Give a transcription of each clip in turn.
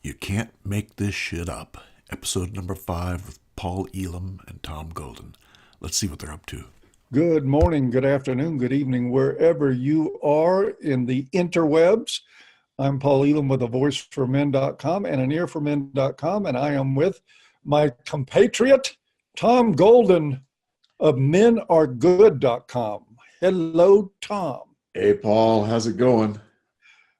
You Can't Make This Shit Up, episode number 5 with Paul Elam and Tom Golden. Let's see what they're up to. Good morning, good afternoon, good evening, wherever you are in the interwebs. I'm Paul Elam with a voiceformen.com and an earformen.com, and I am with my compatriot, Tom Golden of menargood.com. Hello, Tom. Hey, Paul, how's it going?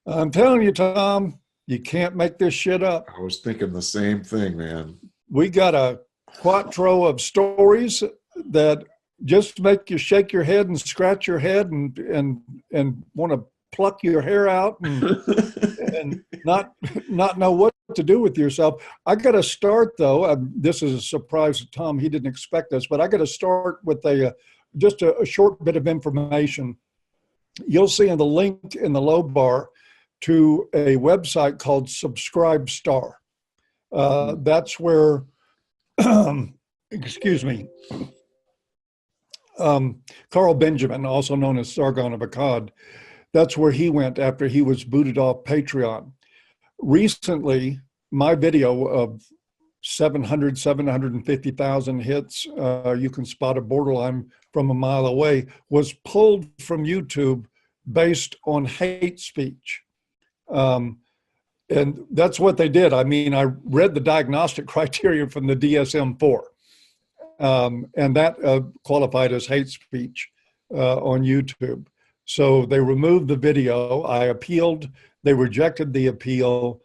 I'm telling you, Tom, you can't make this shit up. I was thinking the same thing, man. We got a quattro of stories that just make you shake your head and scratch your head and want to pluck your hair out and not know what to do with yourself. I got to start though. This is a surprise to Tom. He didn't expect this, but I got to start with just a short bit of information. You'll see in the link in the low bar to a website called Subscribe Star. That's where, excuse me, Carl Benjamin, also known as Sargon of Akkad, that's where he went after he was booted off Patreon. Recently, my video of 750,000 hits, you can spot a borderline from a mile away, was pulled from YouTube based on hate speech. And that's what they did. I mean, I read the diagnostic criteria from the DSM-4, and that qualified as hate speech on YouTube. So they removed the video. I appealed. They rejected the appeal.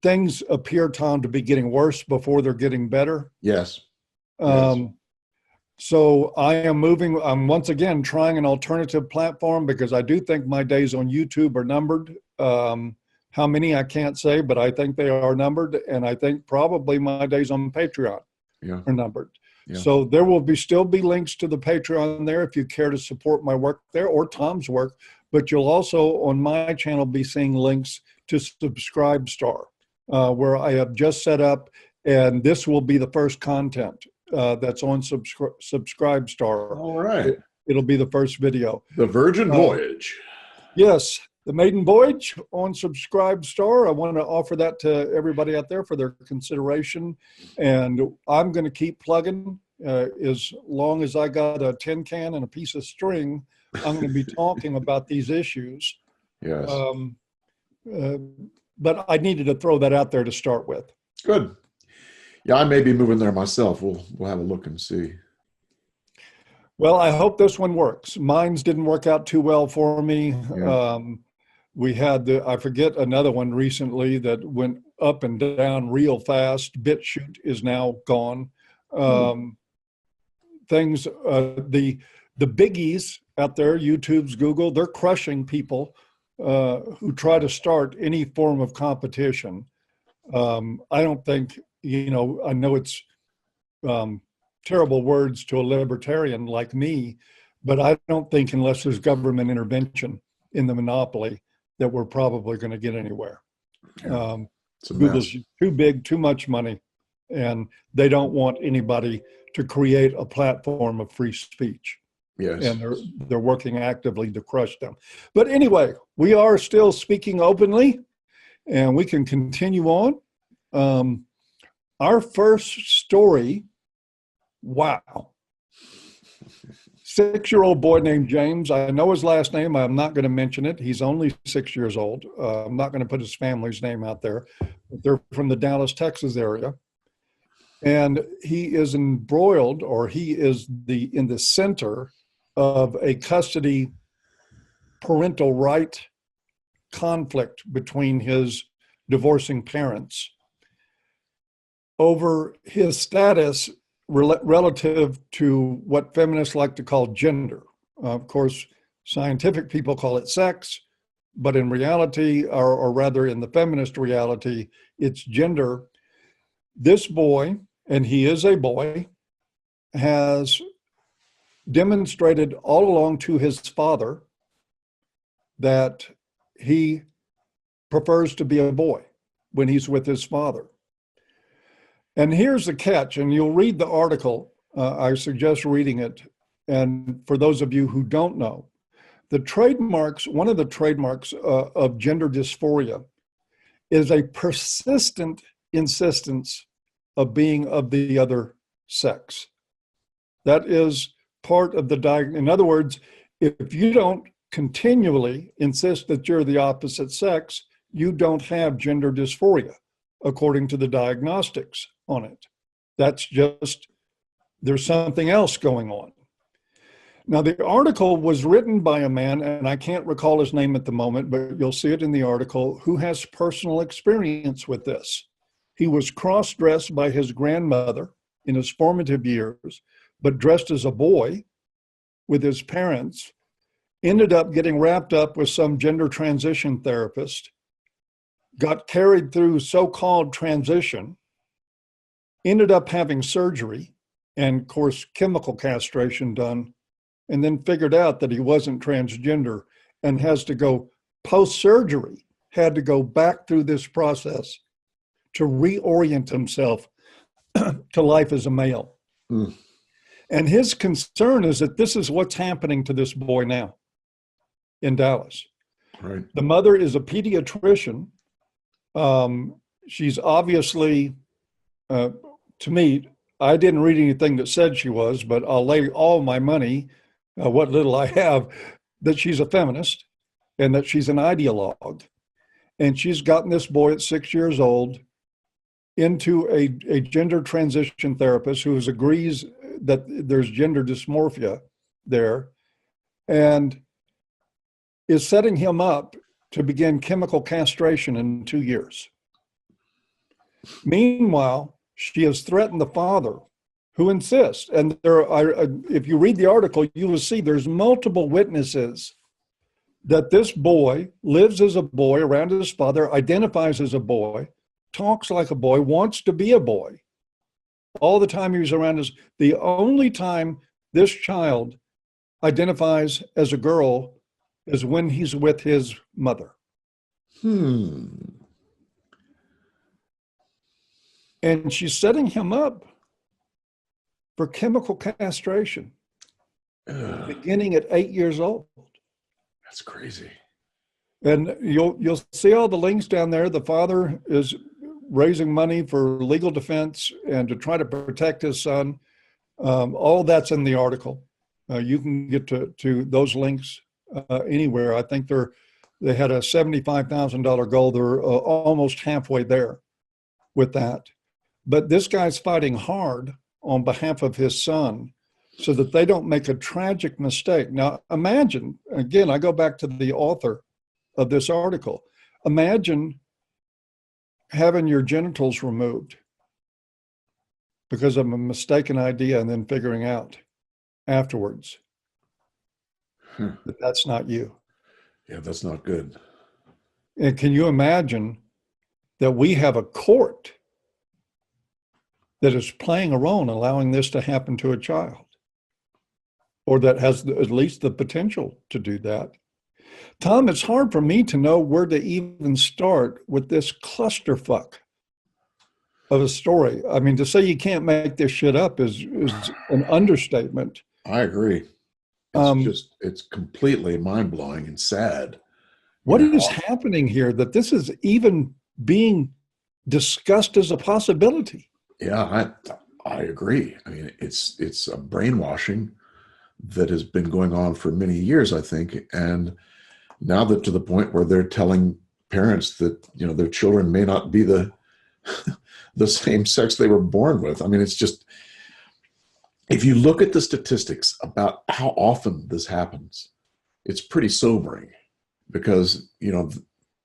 Things appear, Tom, to be getting worse before they're getting better. Yes. So I am moving. I'm once again trying an alternative platform because I do think my days on YouTube are numbered. How many I can't say, but I think they are numbered, and I think probably my days on Patreon are numbered. Yeah. So there will still be links to the Patreon there if you care to support my work there or Tom's work, but you'll also on my channel be seeing links to Subscribe Star, where I have just set up, and this will be the first content that's on Subscribe Star. All right. It'll be the first video. The Virgin Voyage. Yes. The Maiden Voyage on Subscribe Star. I want to offer that to everybody out there for their consideration. And I'm going to keep plugging as long as I got a tin can and a piece of string. I'm going to be talking about these issues. Yes. But I needed to throw that out there to start with. Good. Yeah, I may be moving there myself. We'll have a look and see. Well, I hope this one works. Mine's didn't work out too well for me. Yeah. We had I forget another one recently that went up and down real fast. BitChute is now gone. Things, the biggies out there, YouTube's, Google, they're crushing people who try to start any form of competition. I don't think, I know it's terrible words to a libertarian like me, but I don't think unless there's government intervention in the monopoly that we're probably going to get anywhere. Google's too big, too much money, and they don't want anybody to create a platform of free speech. Yes. And they're working actively to crush them. But anyway, we are still speaking openly, and we can continue on. Our first story, wow. 6-year-old boy named James. I know his last name. I'm not going to mention it. He's only 6 years old. I'm not going to put his family's name out there. They're from the Dallas, Texas area. And he is embroiled, or he is in the center of a custody parental right conflict between his divorcing parents over his status relative to what feminists like to call gender. Of course, scientific people call it sex, but in reality, or rather in the feminist reality, it's gender. This boy, and he is a boy, has demonstrated all along to his father that he prefers to be a boy when he's with his father. And here's the catch, and you'll read the article. I suggest reading it. And for those of you who don't know, one of the trademarks of gender dysphoria is a persistent insistence of being of the other sex. That is part of the diagnosis. In other words, if you don't continually insist that you're the opposite sex, you don't have gender dysphoria, according to the diagnostics on it. That's just, there's something else going on. Now, the article was written by a man, and I can't recall his name at the moment, but you'll see it in the article, who has personal experience with this. He was cross-dressed by his grandmother in his formative years, but dressed as a boy with his parents, ended up getting wrapped up with some gender transition therapist, got carried through so-called transition, ended up having surgery, and of course, chemical castration done, and then figured out that he wasn't transgender and has to go post-surgery, had to go back through this process to reorient himself to life as a male. Mm. And his concern is that this is what's happening to this boy now in Dallas. Right. The mother is a pediatrician. She's obviously, to me, I didn't read anything that said she was, but I'll lay all my money, what little I have, that she's a feminist and that she's an ideologue. And she's gotten this boy at 6 years old into a gender transition therapist who agrees that there's gender dysmorphia there and is setting him up to begin chemical castration in 2 years. Meanwhile, she has threatened the father, who insists, and there are, if you read the article, you will see there's multiple witnesses that this boy lives as a boy around his father, identifies as a boy, talks like a boy, wants to be a boy. All the time he was around us, the only time this child identifies as a girl is when he's with his mother. And she's setting him up for chemical castration, beginning at 8 years old. That's crazy. And you'll see all the links down there. The father is raising money for legal defense and to try to protect his son. All that's in the article. You can get to those links anywhere. I think they had a $75,000 goal. They're almost halfway there with that. But this guy's fighting hard on behalf of his son so that they don't make a tragic mistake. Now, imagine, again, I go back to the author of this article. Imagine having your genitals removed because of a mistaken idea and then figuring out afterwards that that's not you. Yeah, that's not good. And can you imagine that we have a court that is playing a role in allowing this to happen to a child, or that has at least the potential to do that? Tom, it's hard for me to know where to even start with this clusterfuck of a story. I mean, to say you can't make this shit up is an understatement. I agree. It's completely mind-blowing and sad. What is happening here that this is even being discussed as a possibility? Yeah, I agree. I mean, it's a brainwashing that has been going on for many years, I think. And now that to the point where they're telling parents that, their children may not be the same sex they were born with. I mean, it's just, if you look at the statistics about how often this happens, it's pretty sobering because,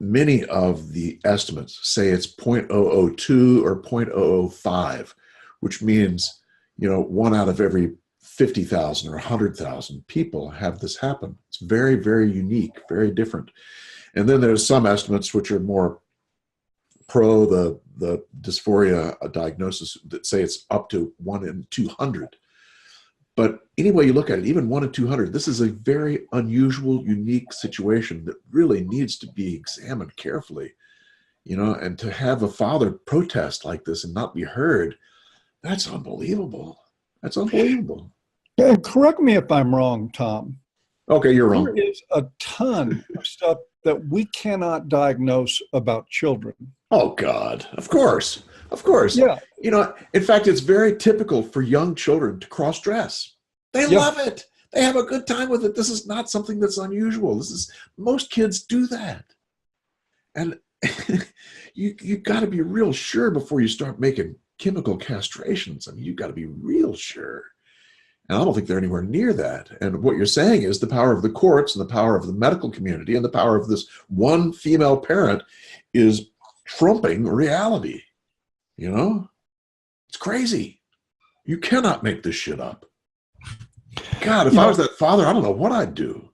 many of the estimates say it's 0.002 or 0.005, which means, 1 out of every 50,000 or 100,000 people have this happen. It's very, very unique, very different. And then there's some estimates which are more pro the dysphoria diagnosis that say it's up to 1 in 200. But any way you look at it, even 1 in 200, this is a very unusual, unique situation that really needs to be examined carefully, and to have a father protest like this and not be heard, that's unbelievable. That's unbelievable. Correct me if I'm wrong, Tom. Okay, you're wrong. There is a ton of stuff that we cannot diagnose about children. Oh, God. Of course. Of course. Yeah. You know, in fact, it's very typical for young children to cross-dress. They Yeah. love it. They have a good time with it. This is not something that's unusual. Most kids do that. And you got to be real sure before you start making chemical castrations. I mean, you got to be real sure. And I don't think they're anywhere near that. And what you're saying is the power of the courts and the power of the medical community and the power of this one female parent is trumping reality. You know? It's crazy. You cannot make this shit up. God, if I was that father, I don't know what I'd do.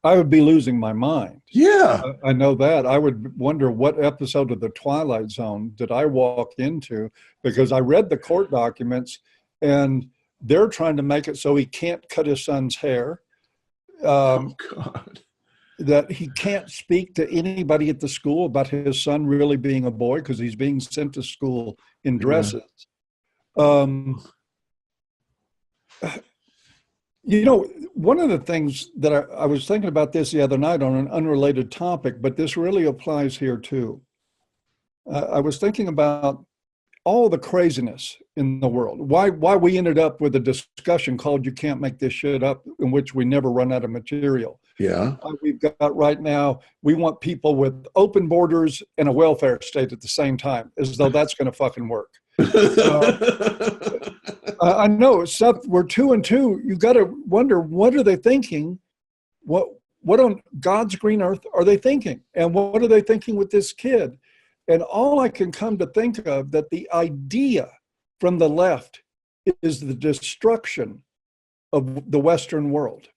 I would be losing my mind. Yeah. I know that. I would wonder what episode of The Twilight Zone did I walk into, because I read the court documents and they're trying to make it so he can't cut his son's hair. Oh, God. That he can't speak to anybody at the school about his son really being a boy because he's being sent to school in dresses. You know, one of the things that I was thinking about this the other night on an unrelated topic, but this really applies here too. I was thinking about all the craziness in the world. Why we ended up with a discussion called "You Can't Make This Shit Up," in which we never run out of material. Yeah. We've got right now, we want people with open borders and a welfare state at the same time, as though that's going to fucking work. I know stuff. We're 2 and 2. You got to wonder, what are they thinking? What on God's green earth are they thinking? And what are they thinking with this kid? And all I can come to think of, that the idea from the left is the destruction of the Western world.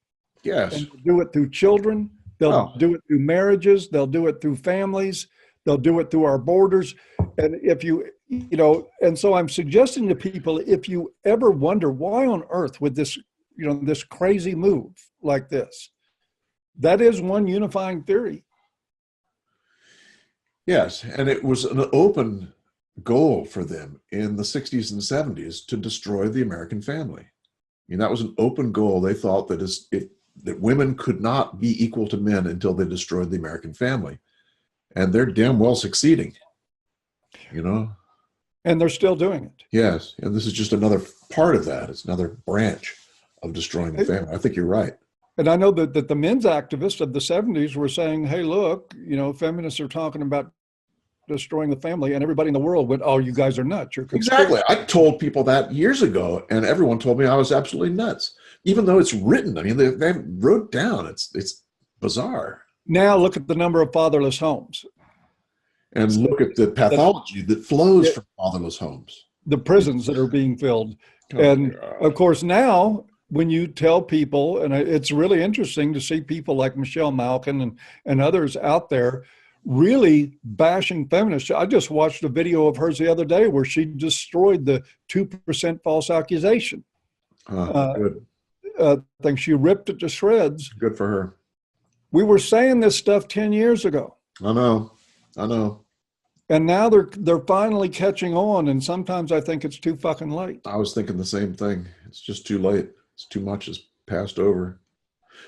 Yes. And they'll do it through children. They'll do it through marriages. They'll do it through families. They'll do it through our borders. And if you know, and so I'm suggesting to people, if you ever wonder why on earth would this, you know, this crazy move like this, that is one unifying theory. Yes. And it was an open goal for them in the 60s and 70s to destroy the American family. I mean, that was an open goal. They thought that that women could not be equal to men until they destroyed the American family. And they're damn well succeeding, you know? And they're still doing it. Yes. And this is just another part of that. It's another branch of destroying the family. I think you're right. And I know that the men's activists of the 70s were saying, hey, look, you know, feminists are talking about destroying the family, and everybody in the world went, oh, you guys are nuts. You're exactly. I told people that years ago, and everyone told me I was absolutely nuts, even though it's written. I mean, they wrote down. It's bizarre. Now look at the number of fatherless homes. And look at the pathology that flows from fatherless homes. The prisons that are being filled. And of course, now when you tell people, and it's really interesting to see people like Michelle Malkin and others out there really bashing feminists. I just watched a video of hers the other day where she destroyed the 2% false accusation. Good. I think she ripped it to shreds. Good for her. We were saying this stuff 10 years ago. I know. And now they're finally catching on, and sometimes I think it's too fucking late. I was thinking the same thing. It's just too late. It's too much has passed over.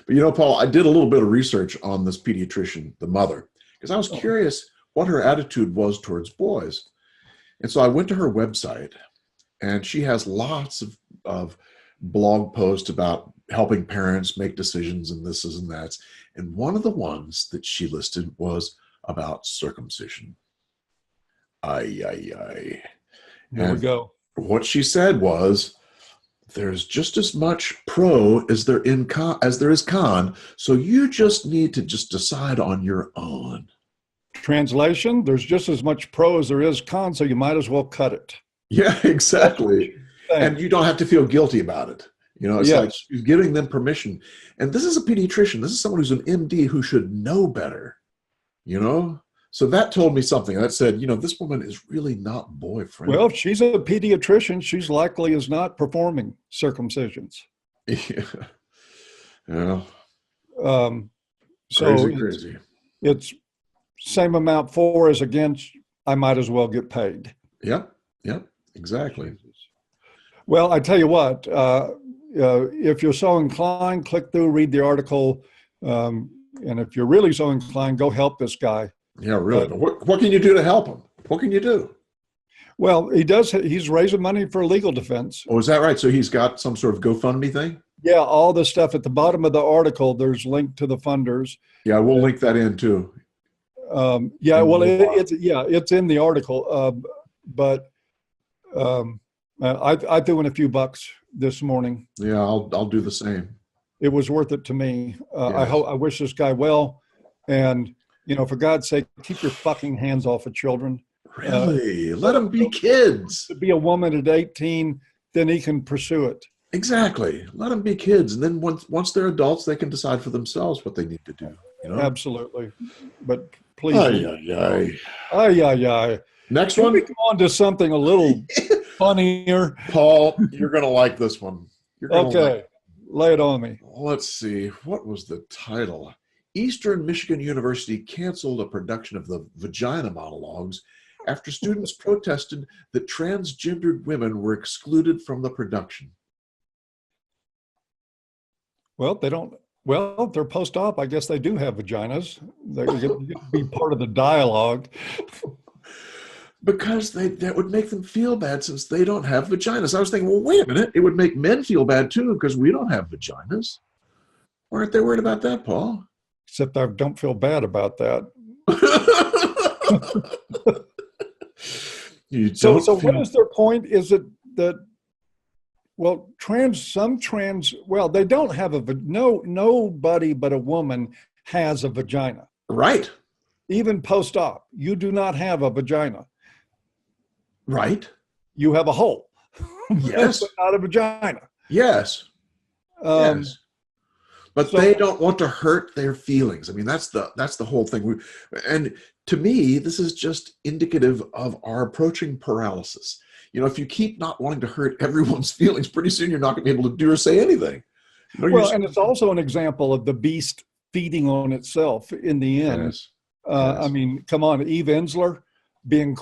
But you know, Paul, I did a little bit of research on this pediatrician, the mother, because I was curious what her attitude was towards boys. And so I went to her website, and she has lots of blog posts about helping parents make decisions and this and that. And one of the ones that she listed was about circumcision. There we go. What she said was, there's just as much pro as there is con, so you just need to just decide on your own. Translation, there's just as much pro as there is con, so you might as well cut it. Yeah, exactly. And you don't have to feel guilty about it. You know, it's like she's giving them permission. And this is a pediatrician. This is someone who's an MD who should know better, you know? So that told me something. That said, you know, this woman is really not boy-friendly. Well, if she's a pediatrician, she's likely is not performing circumcisions. Yeah. Yeah. So crazy. It's same amount for as against, I might as well get paid. Yep, exactly. Well, I tell you what, if you're so inclined, click through, read the article. And if you're really so inclined, go help this guy. Yeah, really. But what can you do to help him? What can you do? Well, he's raising money for legal defense. Oh, is that right? So he's got some sort of GoFundMe thing? Yeah, all the stuff at the bottom of the article, there's linked to the funders. Yeah, we'll link that in too. Yeah, well, it's in the article. But I threw in a few bucks this morning. Yeah, I'll do the same. It was worth it to me. Yes. I wish this guy well, and for God's sake, keep your fucking hands off of children. Really? Let them be kids. To be a woman at 18, then he can pursue it. Exactly. Let them be kids, and then once they're adults, they can decide for themselves what they need to do. Absolutely. But please. Ay. Next Can one. we go on to something a little funnier? Paul, you're going to like this one. Okay. Lay it on me. Let's see. What was the title? Eastern Michigan University canceled a production of the Vagina Monologues after students protested that transgendered women were excluded from the production. Well, they're post-op. I guess they do have vaginas. They get to be part of the dialogue. Because that would make them feel bad since they don't have vaginas. I was thinking, well, wait a minute. It would make men feel bad too because we don't have vaginas. Why aren't they worried about that, Paul? Except I don't feel bad about that. So what is their point? Is it that, well, they don't have nobody but a woman has a vagina. Right. Even post-op, you do not have a vagina. Right. You have a hole. Yes. But not a vagina. Yes. Yes. But they don't want to hurt their feelings. I mean, that's the whole thing. And to me, this is just indicative of our approaching paralysis. If you keep not wanting to hurt everyone's feelings, pretty soon you're not going to be able to do or say anything. And it's also an example of the beast feeding on itself in the end. Yes. I mean, come on, Eve Ensler being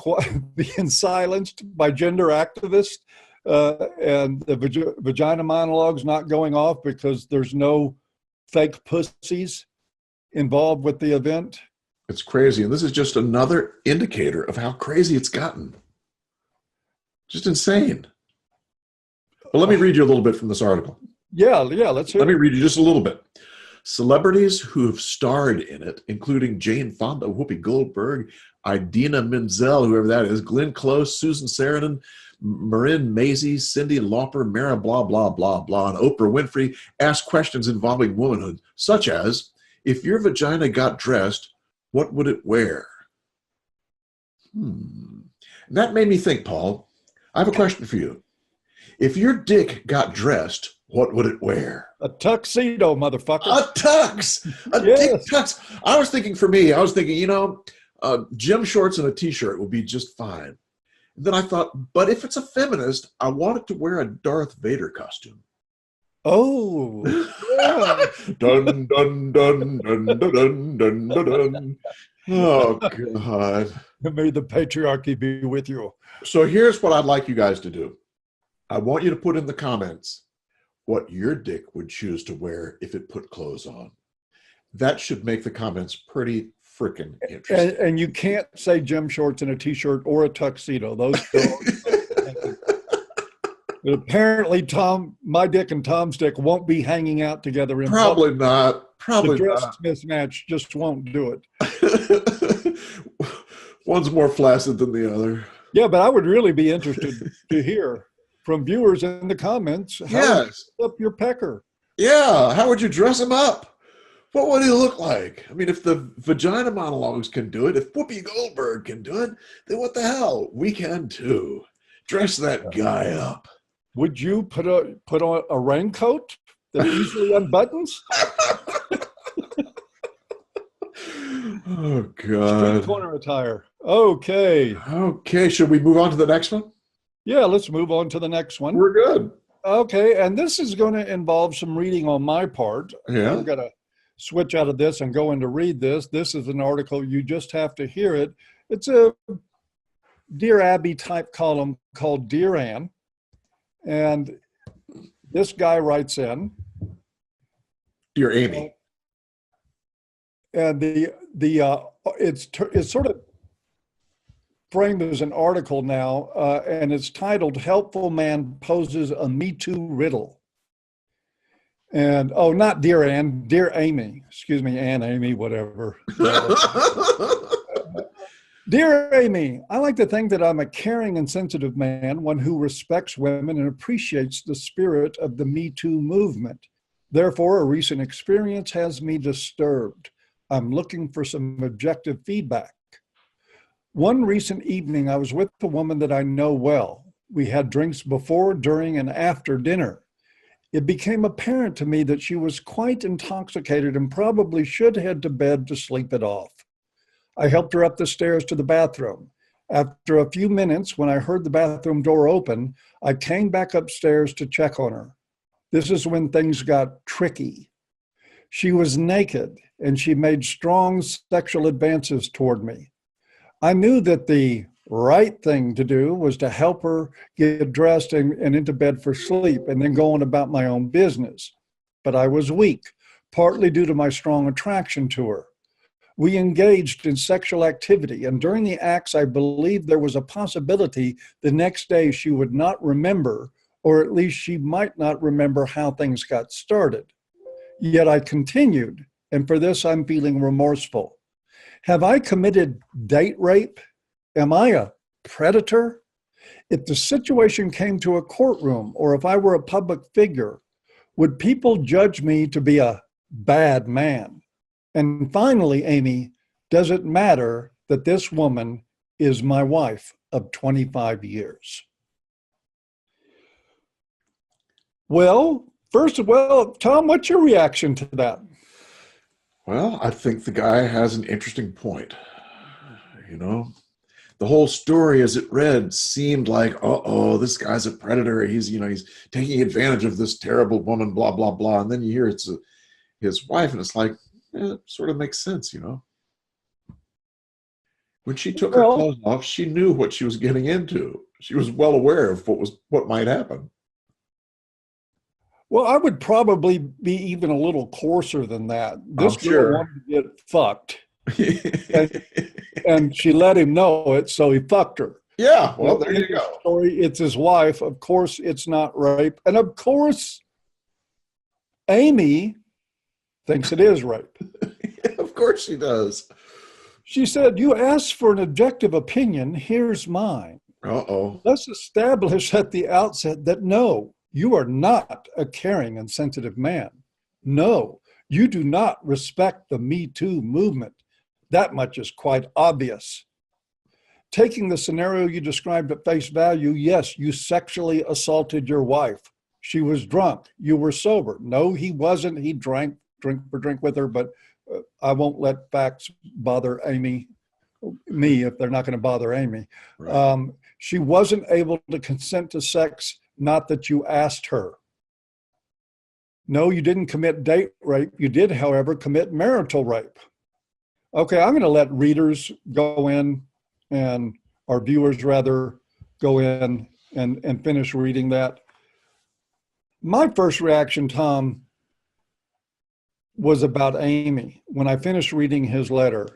silenced by gender activists, and the Vagina Monologues not going off because there's no fake pussies involved with the event. It's crazy. And this is just another indicator of how crazy it's gotten. Just insane. But let me read you a little bit from this article. Yeah, let's hear it. Let me read you just a little bit. Celebrities who have starred in it, including Jane Fonda, Whoopi Goldberg, Idina Menzel, whoever that is, Glenn Close, Susan Sarandon, Marin Mazzie, Cyndi Lauper, Mara blah, blah, blah, blah, and Oprah Winfrey asked questions involving womanhood, such as, if your vagina got dressed, what would it wear? And that made me think, Paul, I have a question for you. If your dick got dressed, what would it wear? A tuxedo, motherfucker. A tux. Dick tux. I was thinking, gym shorts and a t-shirt would be just fine. And then I thought, but if it's a feminist, I want it to wear a Darth Vader costume. Oh, yeah. Dun, dun, dun, dun, dun, dun, dun, dun, dun. Oh, God. May the patriarchy be with you. So here's what I'd like you guys to do. I want you to put in the comments what your dick would choose to wear if it put clothes on. That should make the comments pretty freaking interesting. And you can't say gym shorts and a t-shirt or a tuxedo. Those but apparently my dick and Tom's dick won't be hanging out together in Probably public. not. Probably the dress not. mismatch just won't do it. One's more flaccid than the other. Yeah, but I would really be interested to hear from viewers in the comments how you up your pecker. Yeah, how would you dress him up? What would he look like? I mean, if the Vagina Monologues can do it, if Whoopi Goldberg can do it, then what the hell? We can too. Dress that guy up. Would you put on a raincoat that easily unbuttons? Oh, God. Street corner attire. Okay. Okay, should we move on to the next one? Yeah, let's move on to the next one. We're good. Okay, and this is going to involve some reading on my part. Yeah. I've got to switch out of this and go in to read this. This is an article, you just have to hear it. It's a Dear Abby type column called Dear Anne. And this guy writes in. Dear Amy. and it's sort of framed as an article now, and it's titled "Helpful Man Poses a Me Too Riddle." And not dear Anne, dear Amy. Excuse me, Anne, Amy, whatever. Dear Amy, I like to think that I'm a caring and sensitive man, one who respects women and appreciates the spirit of the Me Too movement. Therefore, a recent experience has me disturbed. I'm looking for some objective feedback. One recent evening, I was with a woman that I know well. We had drinks before, during, and after dinner. It became apparent to me that she was quite intoxicated and probably should head to bed to sleep it off. I helped her up the stairs to the bathroom. After a few minutes, when I heard the bathroom door open, I came back upstairs to check on her. This is when things got tricky. She was naked and she made strong sexual advances toward me. I knew that the right thing to do was to help her get dressed and into bed for sleep and then go on about my own business. But I was weak, partly due to my strong attraction to her. We engaged in sexual activity, and during the acts, I believed there was a possibility the next day she would not remember, or at least she might not remember how things got started. Yet I continued, and for this I'm feeling remorseful. Have I committed date rape? Am I a predator? If the situation came to a courtroom, or if I were a public figure, would people judge me to be a bad man? And finally, Amy, does it matter that this woman is my wife of 25 years? Well, first of all, Tom, what's your reaction to that? Well, I think the guy has an interesting point. You know, the whole story as it read seemed like, this guy's a predator. He's taking advantage of this terrible woman, blah, blah, blah. And then you hear it's his wife, and it's like, it sort of makes sense, When she took her clothes off, she knew what she was getting into. She was well aware of what might happen. Well, I would probably be even a little coarser than that. This girl wanted to get fucked. and she let him know it, so he fucked her. Yeah, well, there you go. Story, it's his wife. Of course, it's not rape. And of course, Amy thinks it is rape. Of course she does. She said, you asked for an objective opinion. Here's mine. Let's establish at the outset that no, you are not a caring and sensitive man. No, you do not respect the Me Too movement. That much is quite obvious. Taking the scenario you described at face value, yes, you sexually assaulted your wife. She was drunk. You were sober. No, he wasn't. He drank drink with her, but I won't let facts bother me if they're not going to bother Amy. Right. She wasn't able to consent to sex, not that you asked her. No, you didn't commit date rape. You did, however, commit marital rape. Okay, I'm going to let readers go in, and our viewers rather go in and finish reading that. My first reaction, Tom, was about Amy. When I finished reading his letter,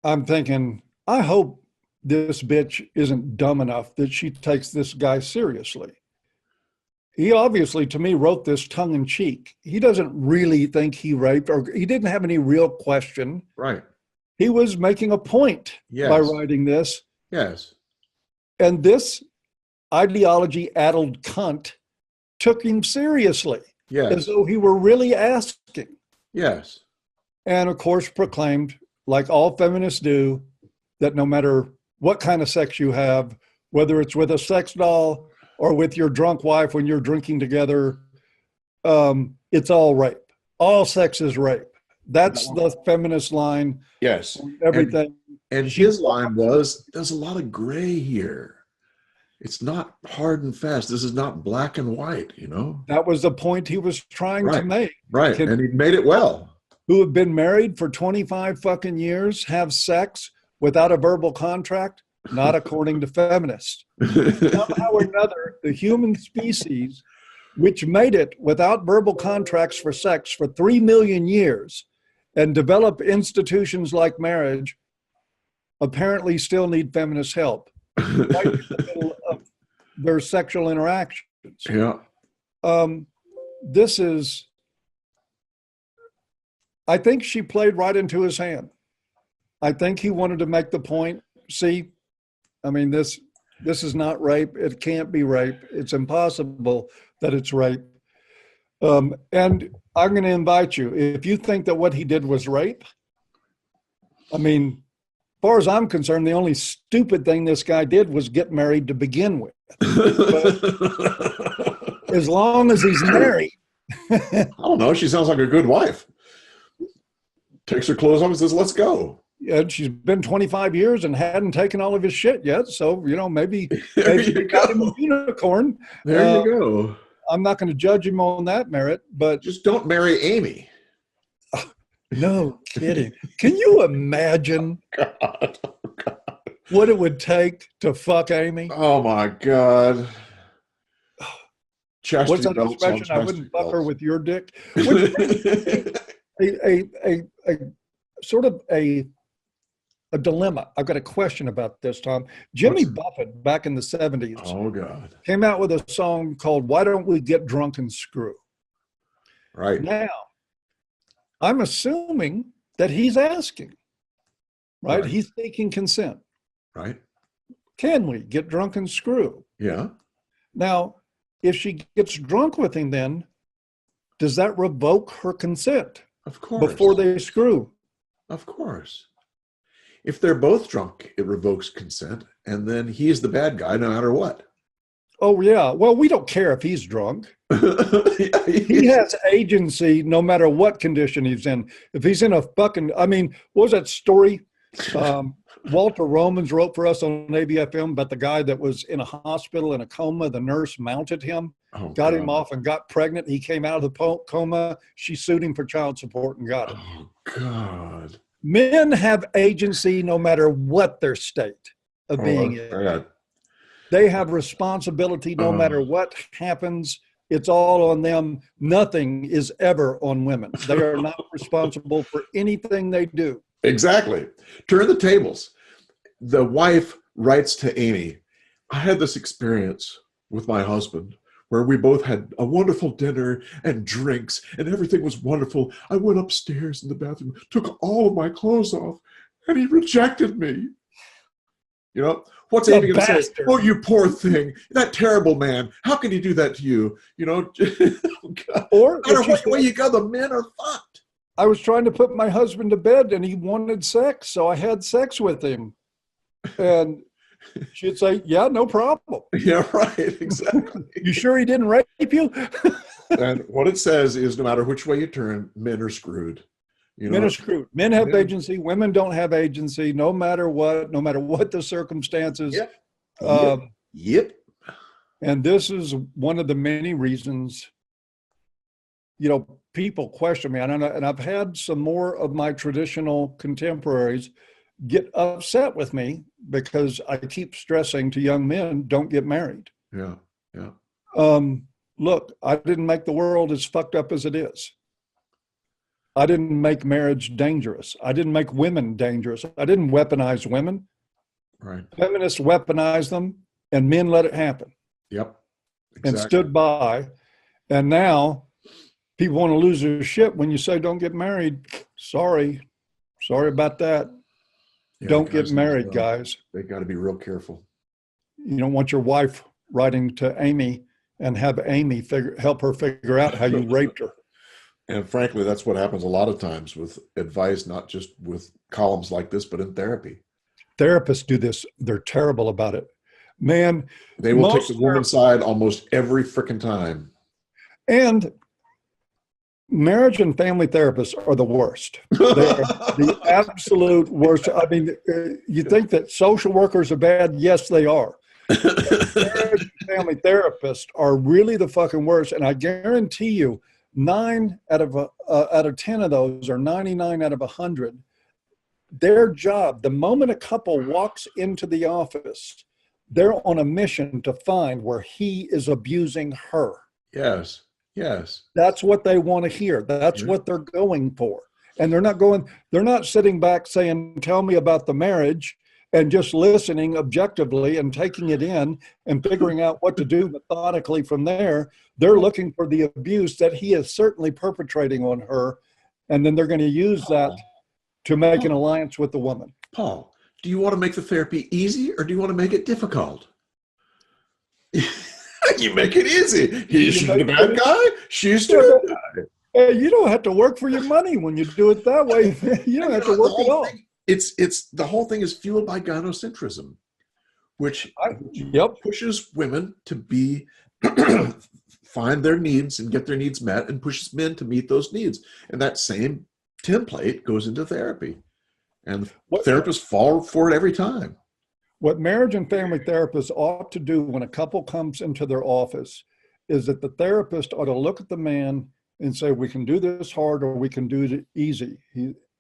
I'm thinking, I hope this bitch isn't dumb enough that she takes this guy seriously. He obviously, to me, wrote this tongue in cheek. He doesn't really think he raped, or he didn't have any real question. Right. He was making a point by writing this. Yes. And this ideology-addled cunt took him seriously. Yes. As though he were really asking. Yes. And of course proclaimed, like all feminists do, that no matter what kind of sex you have, whether it's with a sex doll or with your drunk wife when you're drinking together, it's all rape. All sex is rape. That's the feminist line. Yes. Everything. And his line was, there's a lot of gray here. It's not hard and fast. This is not black and white, That was the point he was trying to make. Right. And he made it well. Who have been married for 25 fucking years have sex without a verbal contract? Not according to feminists. Somehow or another, the human species, which made it without verbal contracts for sex for 3 million years, and develop institutions like marriage apparently still need feminist help right in the middle of their sexual interactions. Yeah. This is, I think she played right into his hand. I think he wanted to make the point, see, I mean, this is not rape. It can't be rape. It's impossible that it's rape. And I'm going to invite you, if you think that what he did was rape, I mean, as far as I'm concerned, the only stupid thing this guy did was get married to begin with. But as long as he's married. I don't know. She sounds like a good wife. Takes her clothes off and says, let's go. Yeah, she's been 25 years and hadn't taken all of his shit yet. So, maybe she got him a unicorn. There you go. I'm not going to judge him on that merit, but just don't marry Amy. No kidding. Can you imagine what it would take to fuck Amy? Oh my God. What's that expression? I wouldn't fuck her with your dick. a sort of a dilemma. I've got a question about this, Tom. Jimmy Buffett back in the 70s oh God. came out with a song called Why Don't We Get Drunk and Screw? Right. Now, I'm assuming that he's asking, right? He's seeking consent. Right. Can we get drunk and screw? Yeah. Now, if she gets drunk with him, then does that revoke her consent? Of course. Before they screw? Of course. If they're both drunk, it revokes consent, and then he's the bad guy no matter what. Oh, yeah. Well, we don't care if he's drunk. Yeah, He has agency no matter what condition he's in. If he's in a fucking, I mean, what was that story Walter Romans wrote for us on ABFM about the guy that was in a hospital in a coma? The nurse mounted him, got him off and got pregnant. He came out of the coma. She sued him for child support and got it. Oh, God. Men have agency no matter what their state of being in. God. They have responsibility no matter what happens. It's all on them. Nothing is ever on women. They are not responsible for anything they do. Exactly. Turn the tables. The wife writes to Amy, I had this experience with my husband where we both had a wonderful dinner and drinks and everything was wonderful. I went upstairs in the bathroom, took all of my clothes off, and he rejected me. You know, what's Amy going to say? Oh, you poor thing. That terrible man. How can he do that to you? You know, or no matter what way you go, the men are fucked. I was trying to put my husband to bed and he wanted sex, so I had sex with him. And she'd say, yeah, no problem. Yeah, right. Exactly. You sure he didn't rape you? And what it says is no matter which way you turn, men are screwed. You know? Men are screwed. Men have agency. Women don't have agency, no matter what the circumstances. Yep. Yep. And this is one of the many reasons, you know, people question me. And I've had some more of my traditional contemporaries get upset with me because I keep stressing to young men, don't get married. Yeah. Yeah. Look, I didn't make the world as fucked up as it is. I didn't make marriage dangerous. I didn't make women dangerous. I didn't weaponize women. Right. Feminists weaponized them and men let it happen. Yep. Exactly. And stood by. And now people want to lose their shit when you say don't get married. Sorry about that. Yeah, don't get married, guys. They got to be real careful. You don't want your wife writing to Amy and have Amy help her figure out how you raped her. And frankly, that's what happens a lot of times with advice, not just with columns like this, but in therapy. Therapists do this. They're terrible about it. Man. They will take the woman's side almost every freaking time. And marriage and family therapists are the worst. They are the absolute worst. I mean, you think that social workers are bad? Yes, they are. Marriage and family therapists are really the fucking worst. And I guarantee you, 9 out of 10 of those, or 99 out of 100, their job, the moment a couple walks into the office, they're on a mission to find where he is abusing her. Yes. Yes. That's what they want to hear. That's what they're going for. And they're not sitting back saying, tell me about the marriage, and just listening objectively and taking it in and figuring out what to do methodically from there. They're looking for the abuse that he is certainly perpetrating on her. And then they're going to use that to make an alliance with the woman. Paul, do you want to make the therapy easy or do you want to make it difficult? You make it easy. He's the bad guy. She's the good guy. Hey, you don't have to work for your money when you do it that way. You don't have to work at all. It's the whole thing is fueled by gynocentrism, which pushes women to be find their needs and get their needs met, and pushes men to meet those needs. And that same template goes into therapy, and therapists fall for it every time. What marriage and family therapists ought to do when a couple comes into their office is that the therapist ought to look at the man and say, we can do this hard or we can do it easy.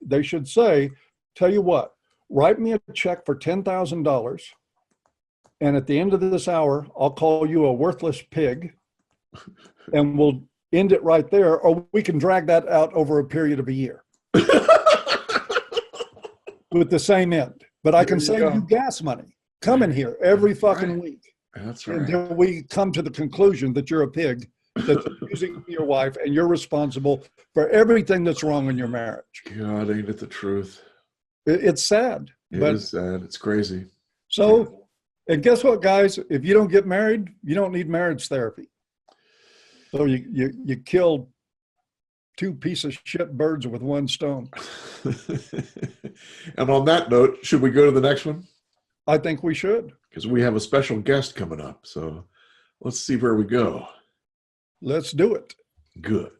They should say, tell you what, write me a check for $10,000, and at the end of this hour, I'll call you a worthless pig, and we'll end it right there, or we can drag that out over a period of a year with the same end. But I can save you gas money. Come in here every fucking week. That's right. Until we come to the conclusion that you're a pig that's abusing your wife, and you're responsible for everything that's wrong in your marriage. God, ain't it the truth? It's sad. It is sad. It's crazy. So, and guess what, guys? If you don't get married, you don't need marriage therapy. So you killed two piece of shit birds with one stone. And on that note, should we go to the next one? I think we should. Because we have a special guest coming up. So let's see where we go. Let's do it. Good.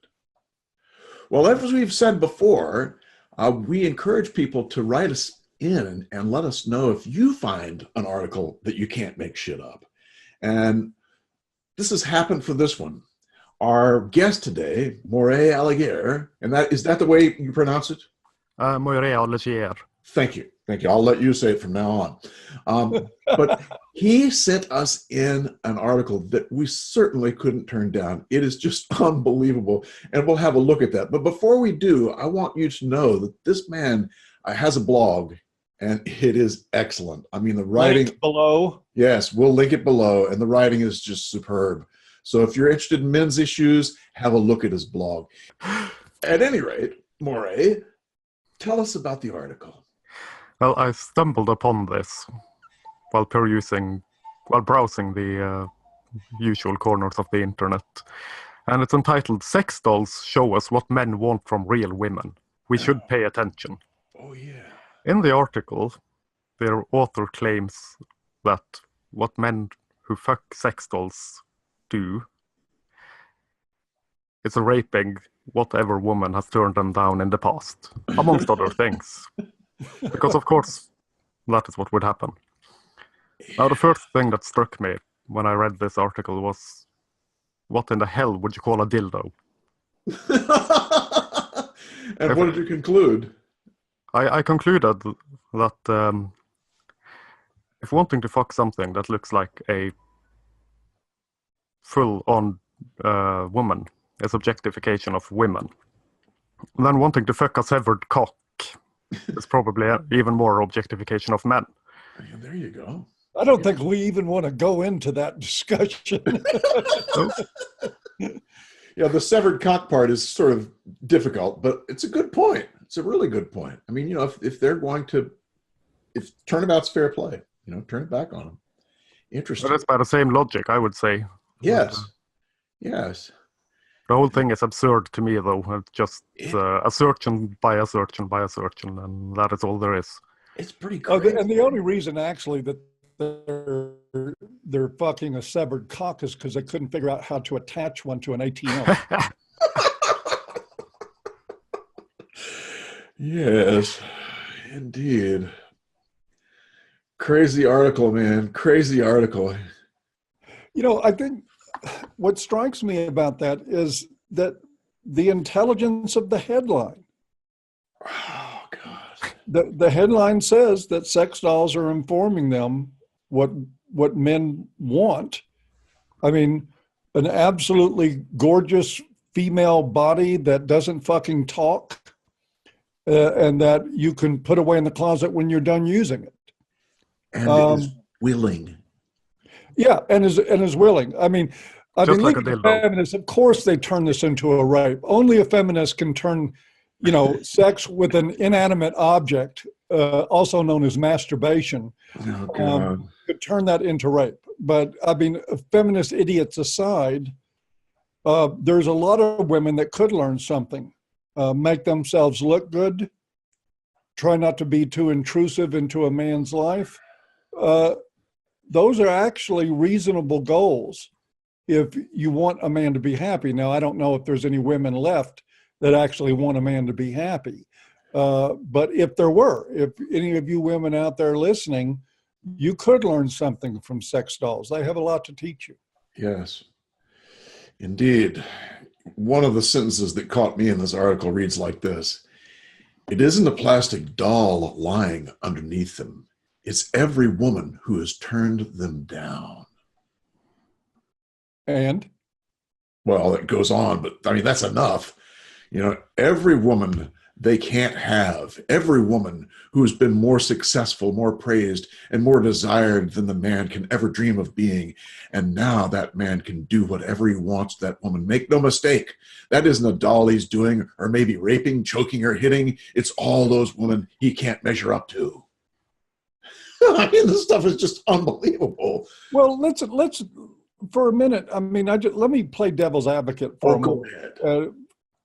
Well, as we've said before, we encourage people to write us in and let us know if you find an article that you can't make shit up. And this has happened for this one. Our guest today, Marin Mazzie, and is that the way you pronounce it? Marin Mazzie. Thank you. Thank you. I'll let you say it from now on. But he sent us in an article that we certainly couldn't turn down. It is just unbelievable. And we'll have a look at that. But before we do, I want you to know that this man has a blog, and it is excellent. I mean, the writing Link below. Yes, we'll link it below. And the writing is just superb. So if you're interested in men's issues, have a look at his blog. At any rate, Marin, tell us about the article. Well, I stumbled upon this while browsing the usual corners of the internet. And it's entitled, "Sex Dolls Show Us What Men Want from Real Women. We Should Pay Attention." Oh, yeah. In the article, their author claims that what men who fuck sex dolls do is raping whatever woman has turned them down in the past, amongst other things. Because, of course, that is what would happen. Now, the first thing that struck me when I read this article was, what in the hell would you call a dildo? And what did you conclude? I concluded that if wanting to fuck something that looks like a full-on woman is objectification of women, then wanting to fuck a severed cock is probably even more objectification of men. Yeah, there you go. I don't think we even want to go into that discussion. Yeah, the severed cock part is sort of difficult, but it's a good point. It's a really good point. I mean, if they're going to, if turnabout's fair play, turn it back on them. Interesting. But it's by the same logic, I would say. Yes. Yes. The whole thing is absurd to me, though. It's just assertion by assertion by assertion, and that is all there is. It's pretty crazy. And the only reason, actually, that they're fucking a severed cock is because they couldn't figure out how to attach one to an ATM. Yes, indeed. Crazy article, man. Crazy article. I think what strikes me about that is that the intelligence of the headline. Oh, God. The headline says that sex dolls are informing them what men want. I mean, an absolutely gorgeous female body that doesn't fucking talk and that you can put away in the closet when you're done using it. And is willing. Yeah, and is willing. I mean, Just like a looking at dildo. feminists, of course they turn this into a rape. Only a feminist can turn, sex with an inanimate object, also known as masturbation, Oh, God. could turn that into rape. But I mean, feminist idiots aside, there's a lot of women that could learn something, make themselves look good, try not to be too intrusive into a man's life. Those are actually reasonable goals if you want a man to be happy. Now, I don't know if there's any women left that actually want a man to be happy. But if any of you women out there listening, you could learn something from sex dolls. They have a lot to teach you. Yes, indeed. One of the sentences that caught me in this article reads like this: "It isn't a plastic doll lying underneath them. It's every woman who has turned them down." And Well, it goes on, but I mean, that's enough. Every woman they can't have, every woman who has been more successful, more praised, and more desired than the man can ever dream of being. And now that man can do whatever he wants to that woman. Make no mistake, that isn't a doll he's doing, or maybe raping, choking, or hitting. It's all those women he can't measure up to. I mean, this stuff is just unbelievable. well, let's for a minute. I mean, let me play devil's advocate for a Go moment. ahead.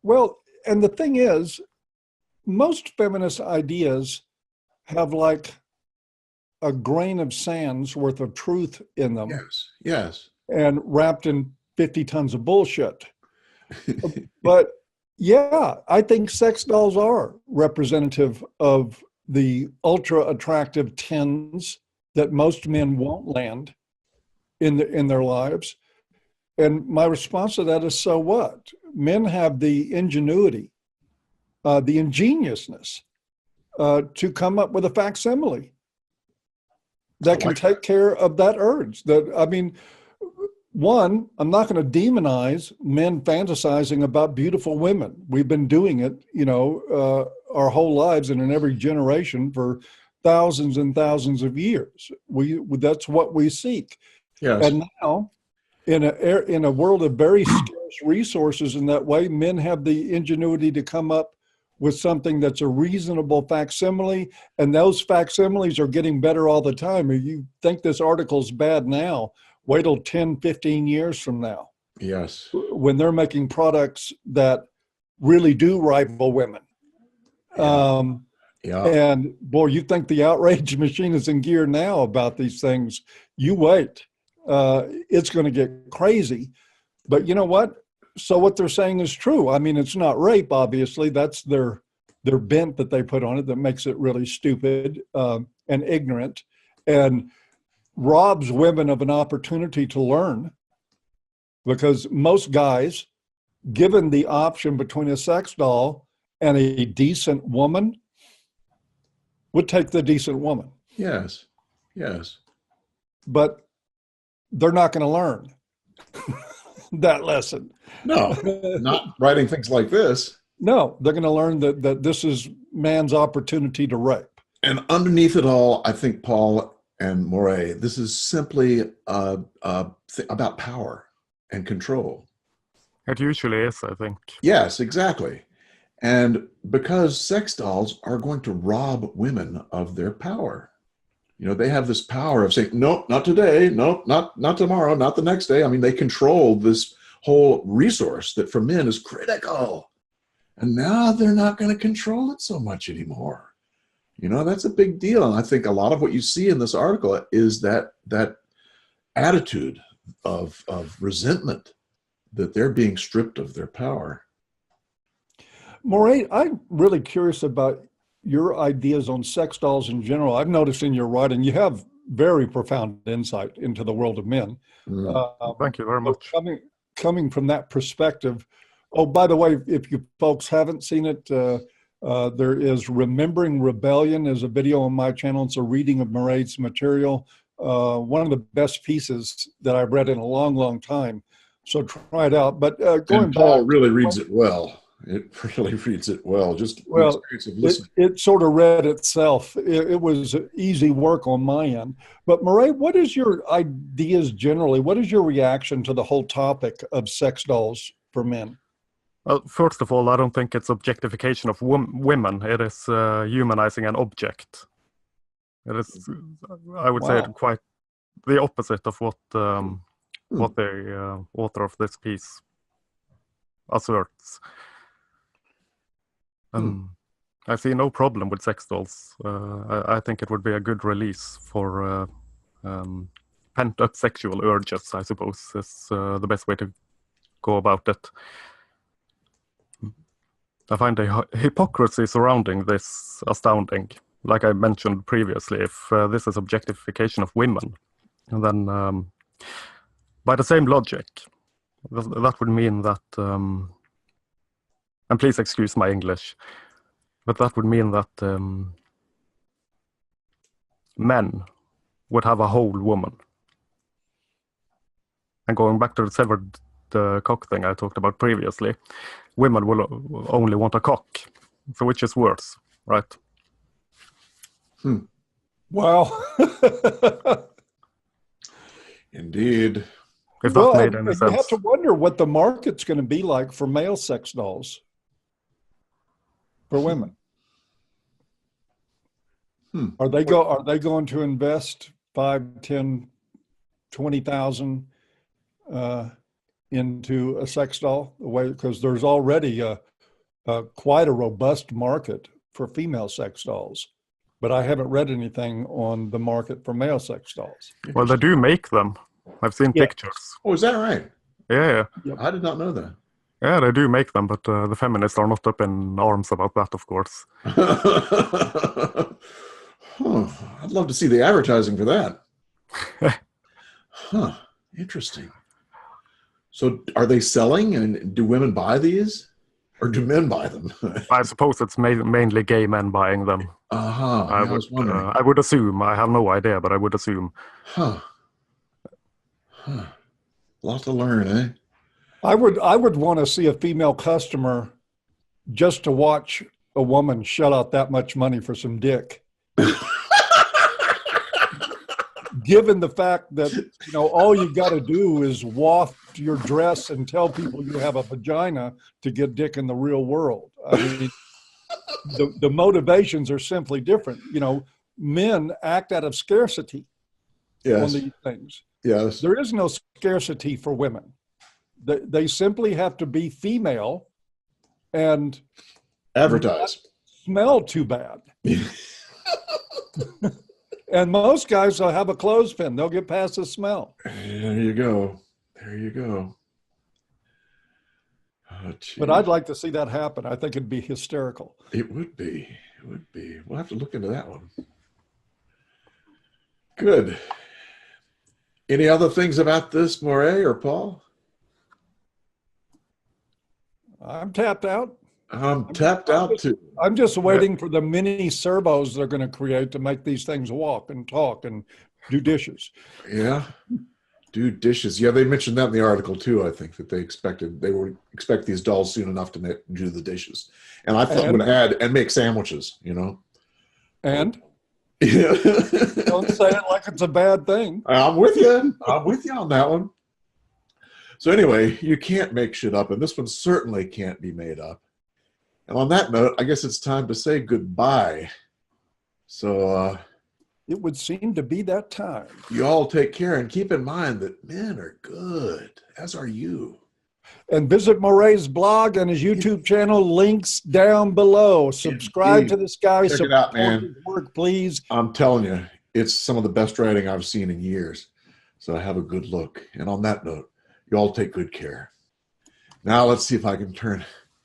Well, and the thing is, most feminist ideas have like a grain of sand's worth of truth in them, Yes. and wrapped in 50 tons of bullshit. But yeah, I think sex dolls are representative of the ultra attractive tens that most men won't land in their lives. And my response to that is, so what? Men have the ingenuity, the ingeniousness to come up with a facsimile that can take care of that urge. One, I'm not going to demonize men fantasizing about beautiful women. We've been doing it, our whole lives and in every generation for thousands and thousands of years. That's what we seek. Yes. And now, in a world of very scarce resources in that way, men have the ingenuity to come up with something that's a reasonable facsimile, and those facsimiles are getting better all the time. If you think this article's bad now, wait till 10, 15 years from now. Yes. When they're making products that really do rival women. Yeah. And boy, you think the outrage machine is in gear now about these things. You wait. It's going to get crazy. But you know what? So what they're saying is true. I mean, it's not rape, obviously. That's their bent that they put on it that makes it really stupid and ignorant and robs women of an opportunity to learn. Because most guys, given the option between a sex doll and a decent woman, would take the decent woman. Yes. But they're not going to learn that lesson. No, not writing things like this. No, they're going to learn that this is man's opportunity to rape. And underneath it all, I think, Paul and Moray, this is simply about power and control. It usually is, I think. Yes, exactly. And because sex dolls are going to rob women of their power. They have this power of saying, nope, not today. Nope, not tomorrow, not the next day. I mean, they control this whole resource that for men is critical. And now they're not going to control it so much anymore. That's a big deal. And I think a lot of what you see in this article is that attitude of resentment that they're being stripped of their power. Maureen, I'm really curious about your ideas on sex dolls in general. I've noticed in your writing, you have very profound insight into the world of men. Thank you very much. Coming from that perspective. Oh, by the way, if you folks haven't seen it, there is Remembering Rebellion is a video on my channel. It's a reading of Mairead's material. One of the best pieces that I've read in a long, long time. So try it out. But going and Paul back, really reads it well. It really reads it well. Just the Well, experience of listening. it sort of read itself. It was easy work on my end. But Marin, what is your ideas generally? What is your reaction to the whole topic of sex dolls for men? Well, first of all, I don't think it's objectification of women. It is humanizing an object. It is, I would say, quite the opposite of what the author of this piece asserts. I see no problem with sex dolls. I think it would be a good release for pent-up sexual urges, I suppose, is the best way to go about it. I find the hypocrisy surrounding this astounding. Like I mentioned previously, if this is objectification of women, then by the same logic, that would mean that, and please excuse my English, but that would mean that men would have a whole woman. And going back to the severed cock thing I talked about previously, women will only want a cock. So which is worse, right? Wow. Indeed. If that made any sense. You have to wonder what the market's going to be like for male sex dolls for women. Are they going to invest 5, 10, 20,000 into a sex doll? Because there's already quite a robust market for female sex dolls, but I haven't read anything on the market for male sex dolls. Well, they do make them. I've seen pictures. Oh, is that right? Yeah. Yep. I did not know that. Yeah, they do make them, but the feminists are not up in arms about that, of course. I'd love to see the advertising for that. Interesting. So are they selling, and do women buy these? Or do men buy them? I suppose it's mainly gay men buying them. I was wondering. I would assume. I have no idea, but I would assume. Lot to learn, eh? I would want to see a female customer just to watch a woman shell out that much money for some dick. Given the fact that, all you got to do is waft your dress and tell people you have a vagina to get dick in the real world. I mean, the motivations are simply different. Men act out of scarcity on these things. Yes. There is no scarcity for women. They simply have to be female and advertise. Smell too bad. And most guys will have a clothespin. They'll get past the smell. There you go. Oh, but I'd like to see that happen. I think it'd be hysterical. It would be. We'll have to look into that one. Good. Any other things about this, Moray or Paul? I'm tapped out. I'm tapped out too. I'm just waiting for the mini serbos they're going to create to make these things walk and talk and do dishes. Yeah, do dishes. Yeah, they mentioned that in the article too. I think that they would expect these dolls soon enough to do the dishes. And I thought would add and make sandwiches. And don't say it like it's a bad thing. I'm with you on that one. So anyway, you can't make shit up, and this one certainly can't be made up. And on that note, I guess it's time to say goodbye. So it would seem to be that time. You all take care, and keep in mind that men are good, as are you. And visit Moray's blog and his YouTube channel, links down below. Subscribe to this guy. Check it out, man. His work, please. I'm telling you, it's some of the best writing I've seen in years. So have a good look. And on that note, you all take good care. Now let's see if I can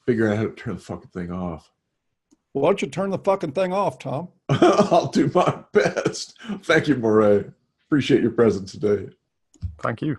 figure out how to turn the fucking thing off. Well, why don't you turn the fucking thing off, Tom? I'll do my best. Thank you, Moray. Appreciate your presence today. Thank you.